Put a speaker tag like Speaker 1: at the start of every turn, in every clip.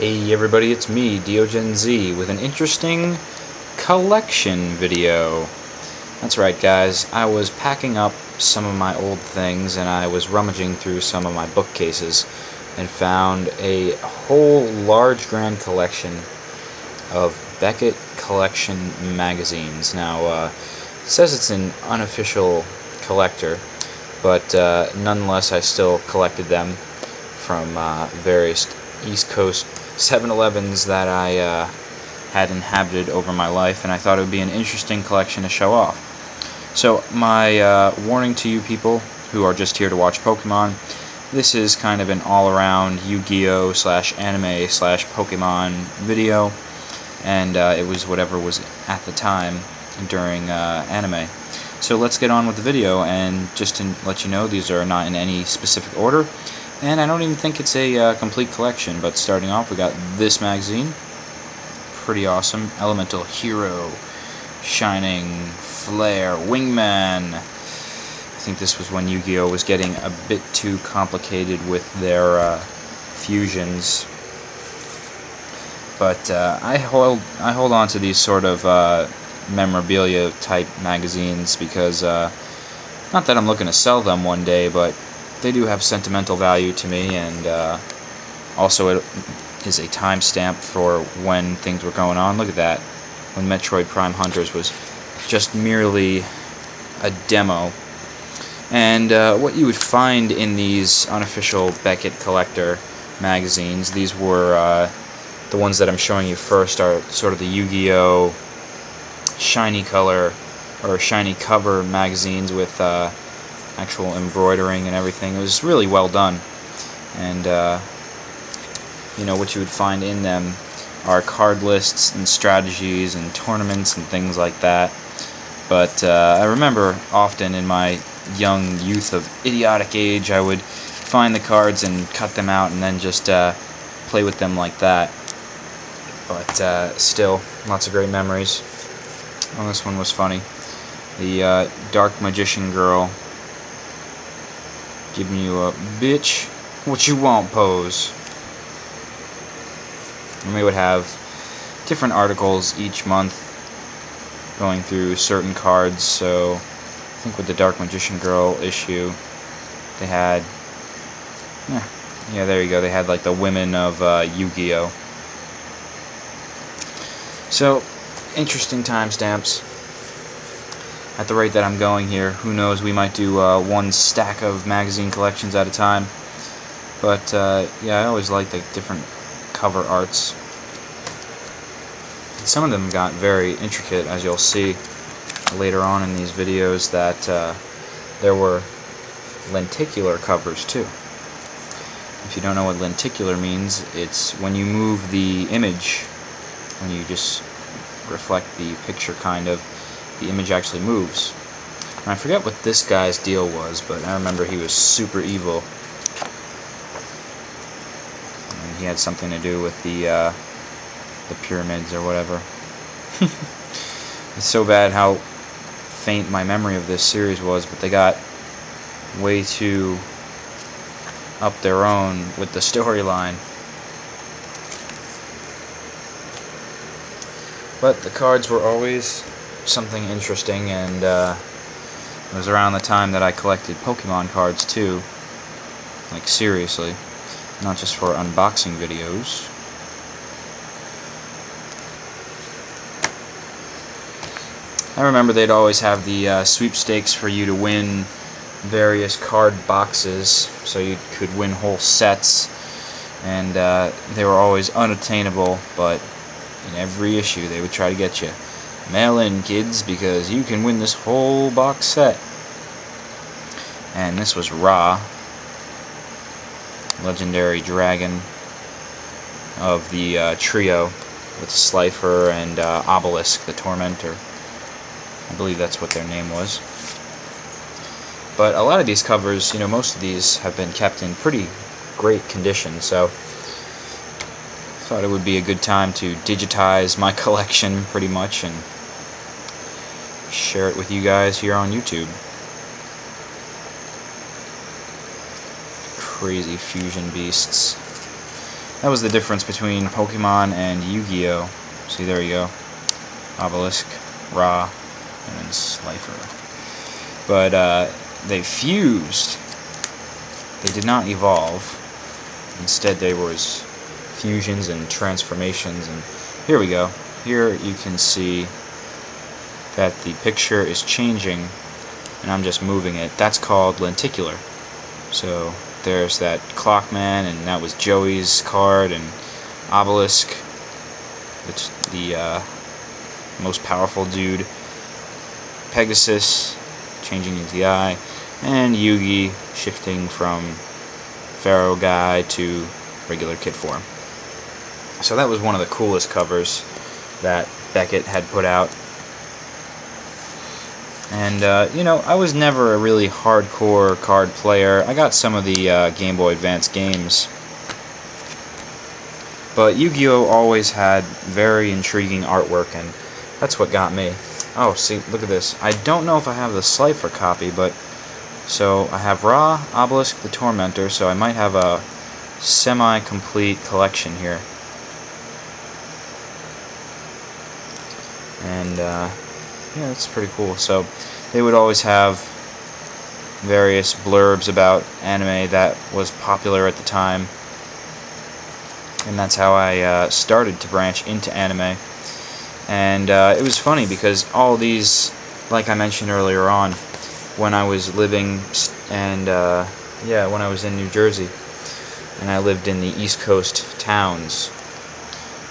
Speaker 1: Hey everybody, it's me, DeoGenZ, with an interesting collection video. That's right guys, I was packing up some of my old things and I was rummaging through some of my bookcases and found a whole large grand collection of Beckett collection magazines. Now, it says it's an unofficial collector, but nonetheless I still collected them from various East Coast 7-Elevens that I had inhabited over my life, and I thought it would be an interesting collection to show off. So my warning to you people who are just here to watch Pokemon, this is kind of an all-around Yu-Gi-Oh / anime / Pokemon video, and it was whatever was at the time during anime. So let's get on with the video, and just to let you know, these are not in any specific order. And I don't even think it's a complete collection, but starting off we got this magazine. Pretty awesome. Elemental Hero, Shining, Flare, Wingman. I think this was when Yu-Gi-Oh was getting a bit too complicated with their fusions. But I hold on to these sort of memorabilia type magazines because not that I'm looking to sell them one day, but they do have sentimental value to me, and also it is a timestamp for when things were going on. Look at that, when Metroid Prime Hunters was just merely a demo. And what you would find in these unofficial Beckett collector magazines, these were the ones that I'm showing you first are sort of the Yu-Gi-Oh shiny color or shiny cover magazines with actual embroidering and everything. It was really well done, and you know, what you would find in them are card lists and strategies and tournaments and things like that. But I remember often in my young youth of idiotic age, I would find the cards and cut them out and then just play with them like that. But still, lots of great memories. Oh, this one was funny. The Dark Magician Girl giving you a bitch what you want pose. And we would have different articles each month going through certain cards. So I think with the Dark Magician Girl issue, they had, yeah, there you go, they had like the women of Yu-Gi-Oh. So interesting timestamps. At the rate that I'm going here, who knows, we might do one stack of magazine collections at a time. But yeah, I always like the different cover arts. Some of them got very intricate, as you'll see later on in these videos, that there were lenticular covers too. If you don't know what lenticular means, it's when you move the image, when you just reflect the picture kind of, the image actually moves. And I forget what this guy's deal was, but I remember he was super evil. And he had something to do with the pyramids or whatever. It's so bad how faint my memory of this series was, but they got way too up their own with the storyline. But the cards were always something interesting, and it was around the time that I collected Pokemon cards too, like seriously, not just for unboxing videos. I remember they'd always have the sweepstakes for you to win various card boxes, so you could win whole sets, and they were always unattainable, but in every issue they would try to get you. Mail in, kids, because you can win this whole box set. And this was Ra, legendary dragon of the trio, with Slifer and Obelisk, the Tormentor. I believe that's what their name was. But a lot of these covers, you know, most of these have been kept in pretty great condition, so I thought it would be a good time to digitize my collection pretty much and share it with you guys here on YouTube. Crazy fusion beasts. That was the difference between Pokemon and Yu-Gi-Oh! See, there you go. Obelisk, Ra, and then Slifer. But they fused. They did not evolve. Instead, there was fusions and transformations. And here we go. Here you can see that the picture is changing, and I'm just moving it. That's called Lenticular. So there's that Clockman, and that was Joey's card, and Obelisk, it's the most powerful dude, Pegasus changing into the eye, and Yugi shifting from Pharaoh guy to regular kid form. So that was one of the coolest covers that Beckett had put out. And, you know, I was never a really hardcore card player. I got some of the Game Boy Advance games. But Yu-Gi-Oh! Always had very intriguing artwork, and that's what got me. Oh, see, look at this. I don't know if I have the Slifer copy, but... So, I have Ra, Obelisk, the Tormentor, so I might have a semi-complete collection here. And, yeah, it's pretty cool. So, they would always have various blurbs about anime that was popular at the time. And that's how I started to branch into anime. And it was funny because all these, like I mentioned earlier on, when I was living and yeah, when I was in New Jersey and I lived in the East Coast towns,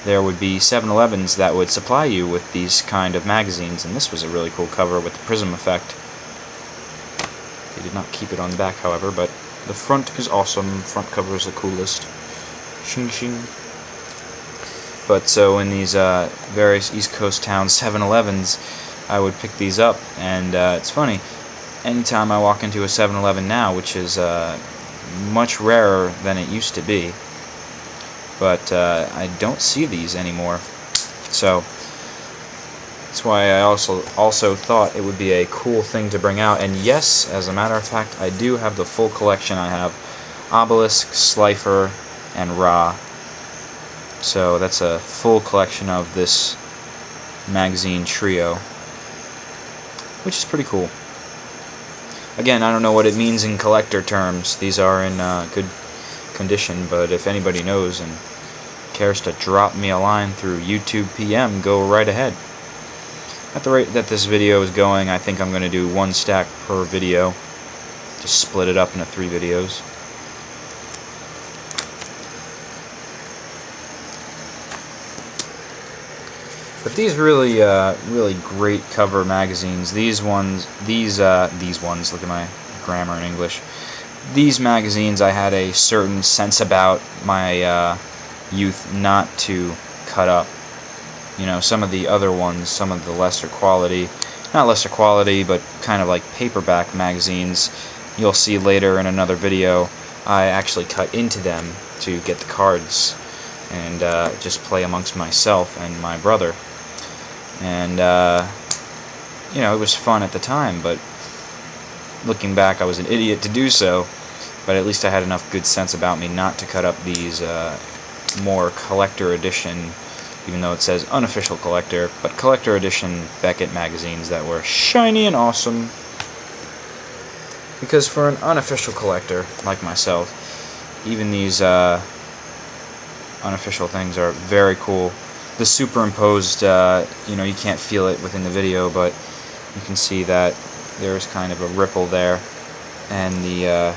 Speaker 1: there would be 7-Elevens that would supply you with these kind of magazines, and this was a really cool cover with the prism effect. They did not keep it on the back, however, but the front is awesome. Front cover is the coolest. Shing shing. But so in these various East Coast towns, 7-Elevens, I would pick these up, and it's funny. Anytime I walk into a 7-Eleven now, which is much rarer than it used to be, but I don't see these anymore. So that's why I also thought it would be a cool thing to bring out. And yes, as a matter of fact, I do have the full collection. I have Obelisk, Slifer, and Ra. So that's a full collection of this magazine trio, which is pretty cool. Again, I don't know what it means in collector terms. These are in good condition, but if anybody knows and cares to drop me a line through YouTube PM, go right ahead. At the rate that this video is going, I think I'm going to do 1 stack per video. Just split it up into 3 videos. But these really, really great cover magazines. These ones, look at my grammar in English. These magazines I had a certain sense about my youth not to cut up. You know, some of the other ones, some of the lesser quality, not lesser quality, but kind of like paperback magazines, you'll see later in another video, I actually cut into them to get the cards and just play amongst myself and my brother. And, you know, it was fun at the time, but looking back, I was an idiot to do so. But at least I had enough good sense about me not to cut up these more collector edition, even though it says unofficial collector, but collector edition Beckett magazines that were shiny and awesome. Because for an unofficial collector like myself, even these unofficial things are very cool. The superimposed, you know, you can't feel it within the video, but you can see that there's kind of a ripple there. And the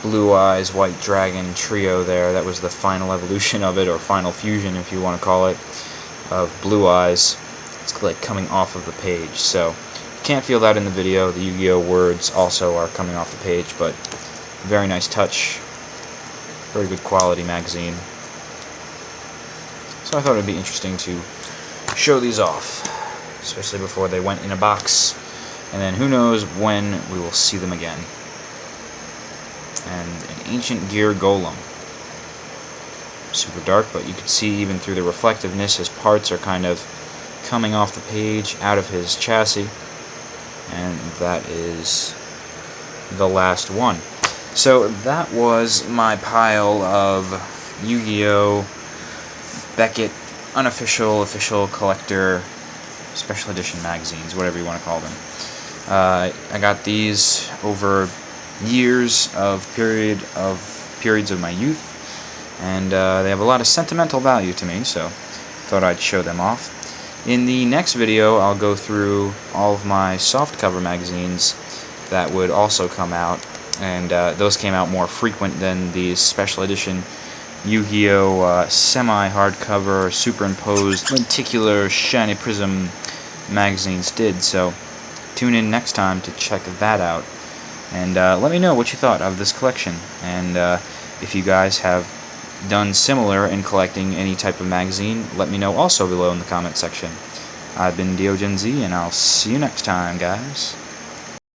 Speaker 1: Blue Eyes, White Dragon trio there, that was the final evolution of it, or final fusion if you want to call it, of Blue Eyes. It's like coming off of the page, so you can't feel that in the video. The Yu-Gi-Oh! Words also are coming off the page, but very nice touch, very good quality magazine. So I thought it would be interesting to show these off, especially before they went in a box, and then who knows when we will see them again. And an ancient gear golem. Super dark, but you can see even through the reflectiveness, his parts are kind of coming off the page, out of his chassis. And that is the last one. So that was my pile of Yugioh, Beckett, Unofficial, Official, Collector, Special Edition magazines, whatever you want to call them. I got these over years of periods of my youth, and they have a lot of sentimental value to me, so thought I'd show them off. In the next video, I'll go through all of my softcover magazines that would also come out, and those came out more frequent than the special edition Yugioh semi-hardcover, superimposed, lenticular, shiny prism magazines did, so tune in next time to check that out. And let me know what you thought of this collection, and if you guys have done similar in collecting any type of magazine, let me know also below in the comment section. I've been DeoGenZ, and I'll see you next time, guys.